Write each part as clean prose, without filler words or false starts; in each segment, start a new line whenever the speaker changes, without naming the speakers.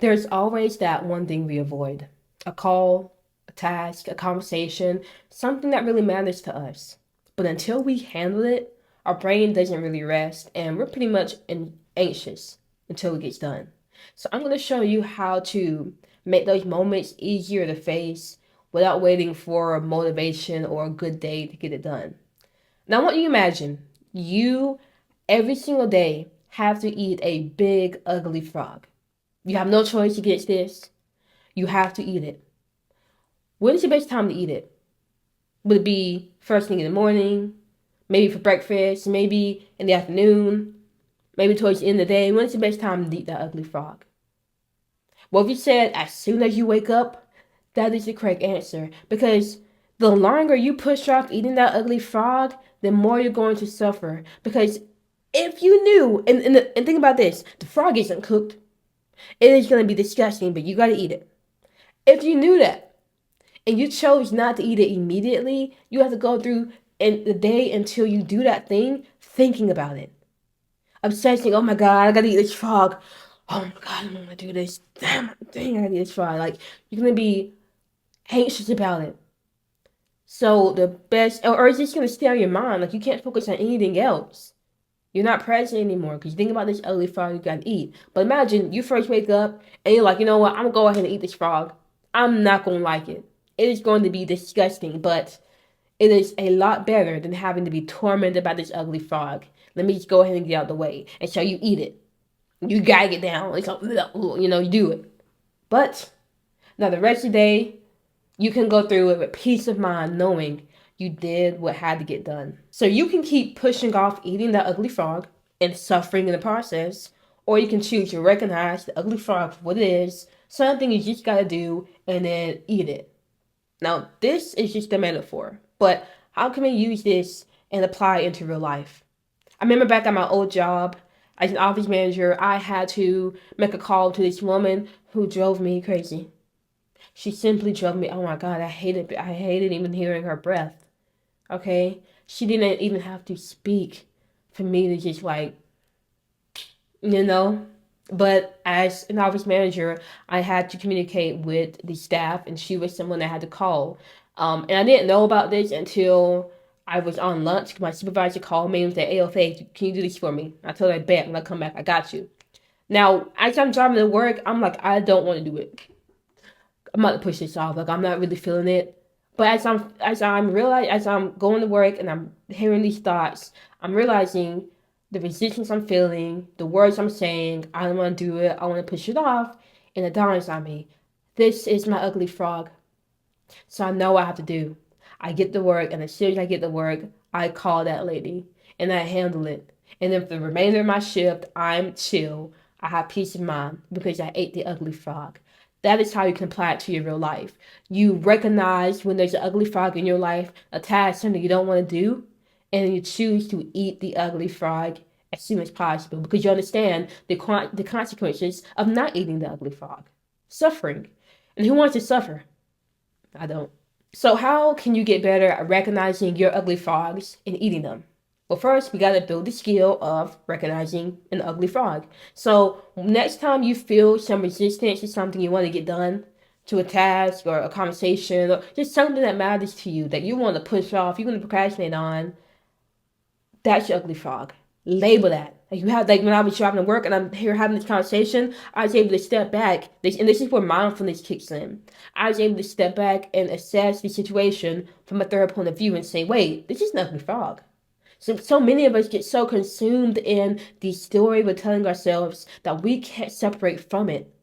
There's always that one thing we avoid: a call, a task, a conversation, something that really matters to us. But until we handle it, our brain doesn't really rest and we're pretty much anxious until it gets done. So, I'm going to show you how to make those moments easier to face without waiting for a motivation or a good day to get it done. Now, I want you to imagine you every single day have to eat a big, ugly frog. You have no choice against this. You have to eat it. When is the best time to eat it? Would it be first thing in the morning? Maybe for breakfast? Maybe in the afternoon? Maybe towards the end of the day? When is the best time to eat that ugly frog? Well, if you said as soon as you wake up, that is the correct answer. Because the longer you push off eating that ugly frog, the more you're going to suffer. Because if you knew, and think about this, the frog isn't cooked. It is going to be disgusting, but you got to eat it. If you knew that and you chose not to eat it immediately, you have to go through in the day until you do that thing thinking about it. Obsessing, oh my God, I got to eat this frog. Oh my God, I'm going to do this. Damn, dang, I got to eat this frog. Like, you're going to be anxious about it. So the best, or it's just going to stay on your mind. Like, you can't focus on anything else. You're not present anymore because you think about this ugly frog you gotta eat. But imagine you first wake up and you're like, you know what? I'm gonna go ahead and eat this frog. I'm not gonna like it. It is going to be disgusting, but it is a lot better than having to be tormented by this ugly frog. Let me just go ahead and get out of the way. And so you eat it. You gotta get down. It's like, you do it. But now the rest of the day, you can go through it with peace of mind knowing you did what had to get done. So you can keep pushing off eating that ugly frog and suffering in the process, or you can choose to recognize the ugly frog for what it is, something you just gotta do, and then eat it. Now, this is just a metaphor, but how can we use this and apply it into real life? I remember back at my old job as an office manager, I had to make a call to this woman who drove me crazy. She simply drove me. Oh my God, I hated. I hated even hearing her breath. Okay, she didn't even have to speak for me to just like, you know. But as an office manager, I had to communicate with the staff, and she was someone I had to call. And I didn't know about this until I was on lunch. My supervisor called me and said, "Hey, okay, can you do this for me?" I told her, "Bet, when I come back, I got you." Now, as I'm driving to work, I'm like, I don't want to do it. I'm about to push this off. Like, I'm not really feeling it. But as I'm going to work and I'm hearing these thoughts, I'm realizing the resistance I'm feeling, the words I'm saying. I don't want to do it. I want to push it off, and it dawns on me: this is my ugly frog. So I know what I have to do. I get to work, and as soon as I get to work, I call that lady and I handle it. And then for the remainder of my shift, I'm chill. I have peace of mind because I ate the ugly frog. That is how you can apply it to your real life. You recognize when there's an ugly frog in your life, a task, something you don't want to do, and you choose to eat the ugly frog as soon as possible because you understand the consequences of not eating the ugly frog. Suffering. And who wants to suffer? I don't. So, how can you get better at recognizing your ugly frogs and eating them? Well, first, we got to build the skill of recognizing an ugly frog. So, next time you feel some resistance to something you want to get done, to a task or a conversation, or just something that matters to you that you want to push off, you want to procrastinate on, that's your ugly frog. Label that. Like you have, like when I was driving to work and I'm here having this conversation, I was able to step back. And this is where mindfulness kicks in. I was able to step back and assess the situation from a third point of view and say, wait, this is an ugly frog. So many of us get so consumed in the story we're telling ourselves that we can't separate from it.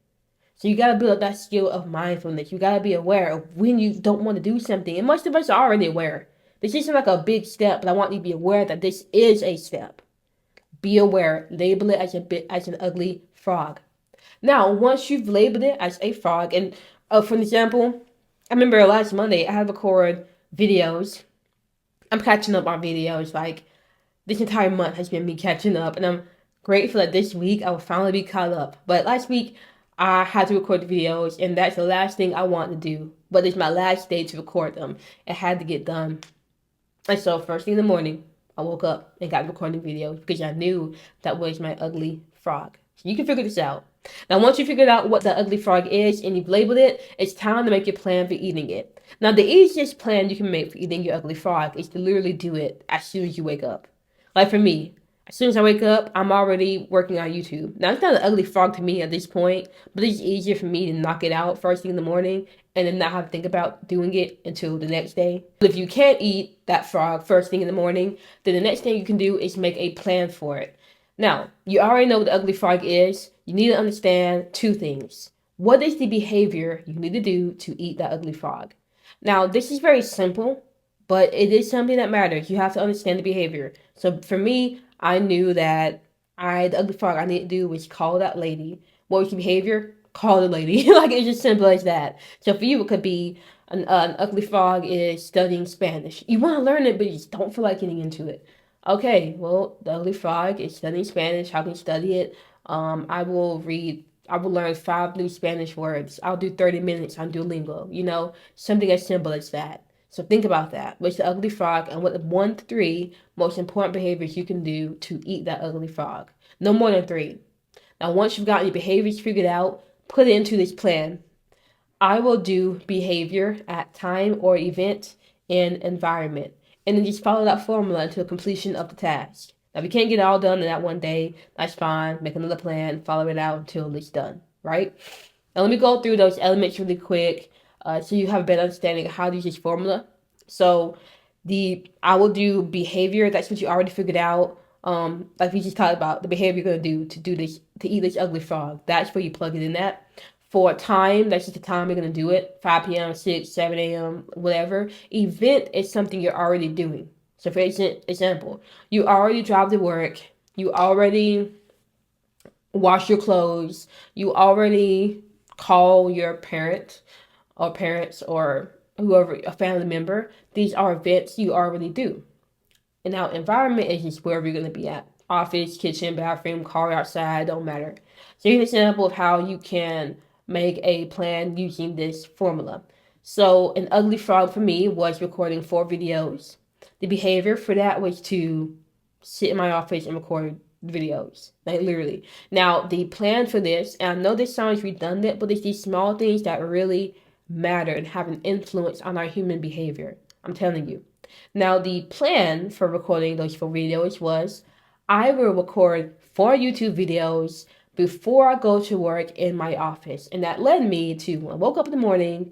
So you gotta build that skill of mindfulness. You gotta be aware of when you don't want to do something. And most of us are already aware. This isn't like a big step, but I want you to be aware that this is a step. Be aware. Label it as an ugly frog. Now, once you've labeled it as a frog, and for example, I remember last Monday I had recorded videos. I'm catching up on videos. Like this entire month has been me catching up, and I'm grateful that this week I will finally be caught up. But last week I had to record the videos, and that's the last thing I want to do. But it's my last day to record them. It had to get done. And so first thing in the morning, I woke up and got recording videos because I knew that was my ugly frog. So you can figure this out. Now, once you figured out what the ugly frog is and you've labeled it, it's time to make your plan for eating it. Now, the easiest plan you can make for eating your ugly frog is to literally do it as soon as you wake up. Like for me, as soon as I wake up, I'm already working on YouTube. Now, it's not an ugly frog to me at this point, but it's easier for me to knock it out first thing in the morning and then not have to think about doing it until the next day. But if you can't eat that frog first thing in the morning, then the next thing you can do is make a plan for it. Now, you already know what the ugly frog is. You need to understand two things. What is the behavior you need to do to eat that ugly frog? Now, this is very simple, but it is something that matters. You have to understand the behavior. So for me, I knew that the ugly frog I need to do was call that lady. What was the behavior? Call the lady. Like, it's just simple as that. So for you, it could be an ugly frog is studying Spanish. You want to learn it, but you just don't feel like getting into it. Okay, well, the ugly frog is studying Spanish. How can you study it? I will learn 5 new Spanish words. I'll do 30 minutes on Duolingo, something as simple as that. So think about that. What's the ugly frog and what the 1 to 3 most important behaviors you can do to eat that ugly frog? No more than 3. Now, once you've gotten your behaviors figured out, put it into this plan. I will do behavior at time or event and environment. And then just follow that formula until completion of the task. Now, if you can't get it all done in that one day, that's fine. Make another plan, follow it out until it's done, right? Now, let me go through those elements really quick so you have a better understanding of how to use this formula. So, I will do behavior. That's what you already figured out. Like we just talked about, the behavior you're going to do this, to eat this ugly frog. That's where you plug it in at. For time, that's just the time you're going to do it. 5 p.m., 6, 7 a.m., whatever. Event is something you're already doing. So for example, you already drive to work. You already wash your clothes. You already call your parents or whoever, a family member. These are events you already do. And now environment is just wherever you're going to be at. Office, kitchen, bathroom, car outside, don't matter. So here's an example of how you can make a plan using this formula. So an ugly frog for me was recording 4 videos. The behavior for that was to sit in my office and record videos, like literally. Now, the plan for this, and I know this sounds redundant, but it's these small things that really matter and have an influence on our human behavior. I'm telling you. Now, the plan for recording those 4 videos was I will record 4 YouTube videos before I go to work in my office. And that led me to, when I woke up in the morning,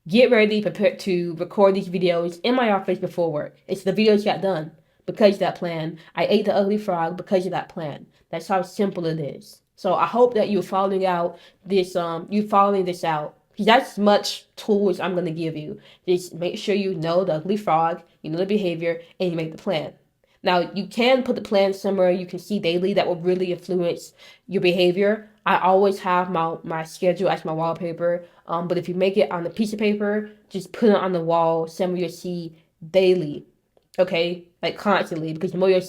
get ready, prepare to record these videos in my office before work. It's the videos got done because of that plan. I ate the ugly frog because of that plan. That's how simple it is. So I hope that you're following out this, you following this out. Because that's as much tools I'm going to give you. Just make sure you know the ugly frog, you know the behavior, and you make the plan. Now, you can put the plan somewhere you can see daily that will really influence your behavior. I always have my schedule as my wallpaper. But if you make it on a piece of paper, just put it on the wall, somewhere you'll see daily. Okay? Like constantly. Because the more you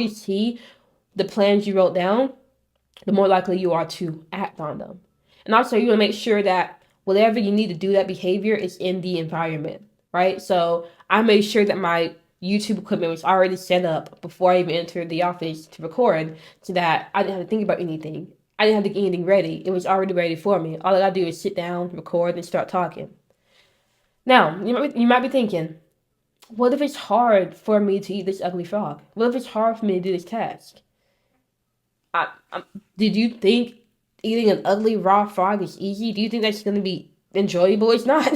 see the plans you wrote down, the more likely you are to act on them. And also, you want to make sure that whatever you need to do that behavior is in the environment, right? So I made sure that my YouTube equipment was already set up before I even entered the office to record so that I didn't have to think about anything. I didn't have to get anything ready. It was already ready for me. All I gotta do is sit down, record, and start talking. Now, you might be thinking, what if it's hard for me to eat this ugly frog? What if it's hard for me to do this task? Did you think eating an ugly raw frog is easy? Do you think that's going to be enjoyable? It's not.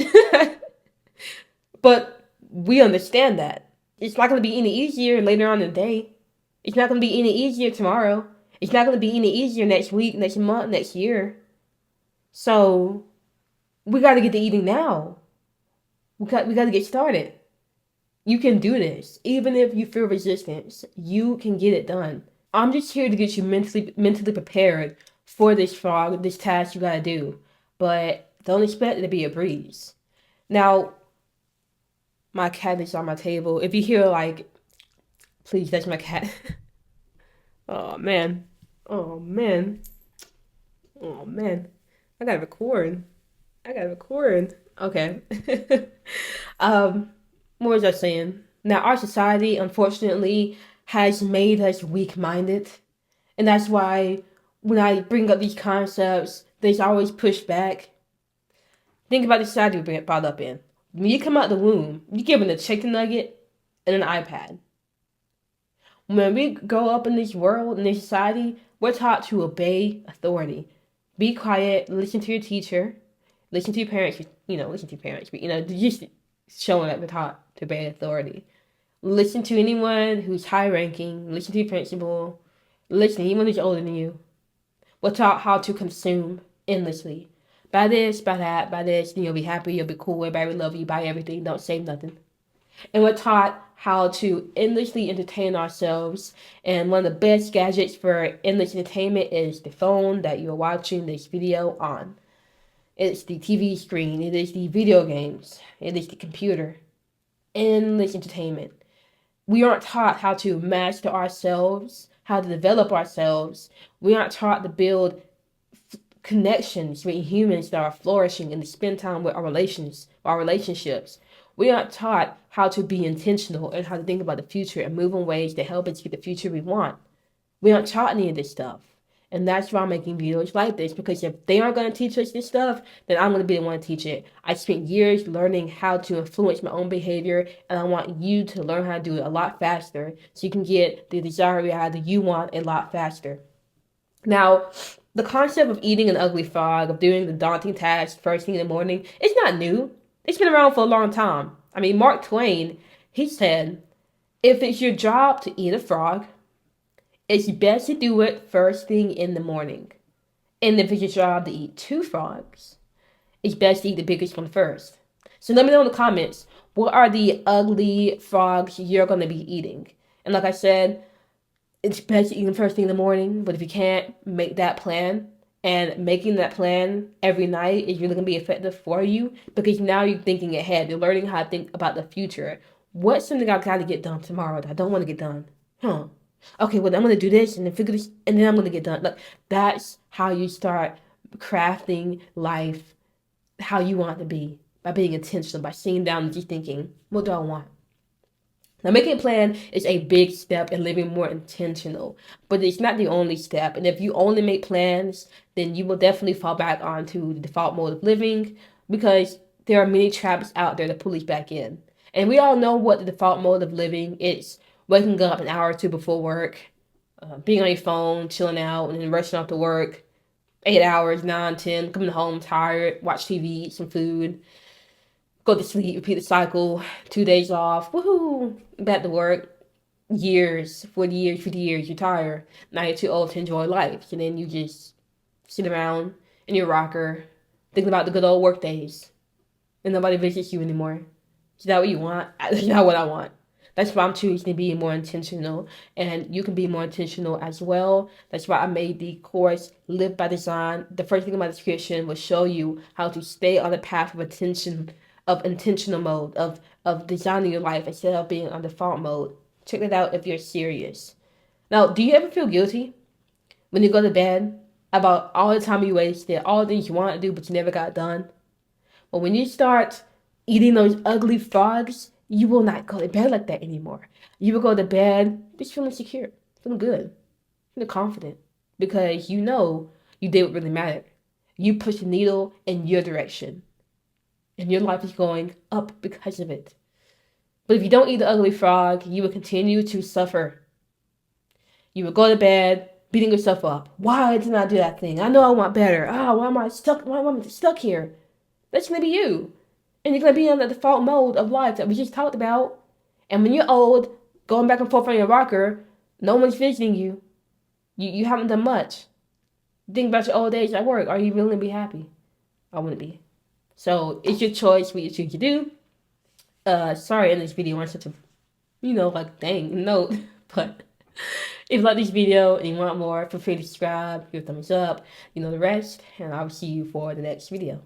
But we understand that. It's not going to be any easier later on in the day. It's not going to be any easier tomorrow. It's not going to be any easier next week, next month, next year. So we got to get to eating now. We got to get started. You can do this. Even if you feel resistance, you can get it done. I'm just here to get you mentally prepared for this frog, this task you got to do. But don't expect it to be a breeze. Now, my cat is on my table. If you hear please, that's my cat. Oh man. Oh man. Oh man. I gotta record. Okay. What was I saying? Now, our society, unfortunately, has made us weak-minded. And that's why when I bring up these concepts, there's always pushback. Think about the society we brought up in. When you come out the womb, you're given a chicken nugget and an iPad. When we grow up in this world, in this society, we're taught to obey authority. Be quiet, listen to your teacher, listen to your parents, listen to your parents, but, just showing that we're taught to obey authority. Listen to anyone who's high ranking, listen to your principal, listen to anyone who's older than you. We're taught how to consume endlessly. Buy this, buy that, buy this, you'll be happy, you'll be cool, everybody will love you, buy everything, don't save nothing. And we're taught how to endlessly entertain ourselves. And one of the best gadgets for endless entertainment is the phone that you're watching this video on. It's the TV screen, it is the video games, it is the computer. Endless entertainment. We aren't taught how to master ourselves, how to develop ourselves. We aren't taught to build connections with humans that are flourishing and to spend time with our relationships. We aren't taught how to be intentional and how to think about the future and move in ways that help us get the future we want. We aren't taught any of this stuff. And that's why I'm making videos like this, because if they aren't going to teach us this stuff, then I'm going to be the one to teach it. I spent years learning how to influence my own behavior, and I want you to learn how to do it a lot faster so you can get the desired reality you want a lot faster. Now, the concept of eating an ugly frog, of doing the daunting task first thing in the morning, it's not new. It's been around for a long time. I mean, Mark Twain, he said, if it's your job to eat a frog, it's best to do it first thing in the morning. And if it's your job to eat 2 frogs, it's best to eat the biggest one first. So let me know in the comments, what are the ugly frogs you're going to be eating? And like I said, it's best to eat them first thing in the morning, but if you can't, make that plan. And making that plan every night is really going to be effective for you, because now you're thinking ahead. You're learning how to think about the future. What's something I've got to get done tomorrow that I don't want to get done? Okay, well, I'm going to do this and then figure this, and then I'm going to get done. Like, that's how you start crafting life how you want it to be, by being intentional, by sitting down and just thinking, what do I want? Now, making a plan is a big step in living more intentional, but it's not the only step. And if you only make plans, then you will definitely fall back onto the default mode of living, because there are many traps out there that pull us back in. And we all know what the default mode of living is: waking up an hour or 2 before work, being on your phone, chilling out, and then rushing off to work, 8 hours, 9, 10, coming home tired, watch TV, eat some food, go to sleep, repeat the cycle, 2 days off, woohoo, back to work, years, 40 years, 50 years, you're tired, now you're too old to enjoy life, and then you just sit around in your rocker, thinking about the good old work days, and nobody visits you anymore. Is that what you want? That's not what I want. That's why I'm choosing to be more intentional, and you can be more intentional as well. That's why I made the course Live by Design. The first thing in my description will show you how to stay on the path of intentional mode, of designing your life instead of being on default mode. Check that out if you're serious. Now, do you ever feel guilty when you go to bed about all the time you wasted, all the things you want to do but you never got done? Well, when you start eating those ugly frogs, you will not go to bed like that anymore. You will go to bed just feeling secure, feeling good, feeling confident, because you know you did what really mattered. You pushed the needle in your direction, and your life is going up because of it. But if you don't eat the ugly frog, you will continue to suffer. You will go to bed beating yourself up. Why didn't I do that thing? I know I want better. Why am I stuck? Why am I stuck here? That's going to be you. And you're going to be in the default mode of life that we just talked about. And when you're old, going back and forth on your rocker, no one's visiting you. You haven't done much. Think about your old age at work. Are you really going to be happy? I wouldn't be. So it's your choice what you choose to do. Sorry in this video on such a, dang note. But if you like this video and you want more, feel free to subscribe, give a thumbs up. You know the rest. And I will see you for the next video.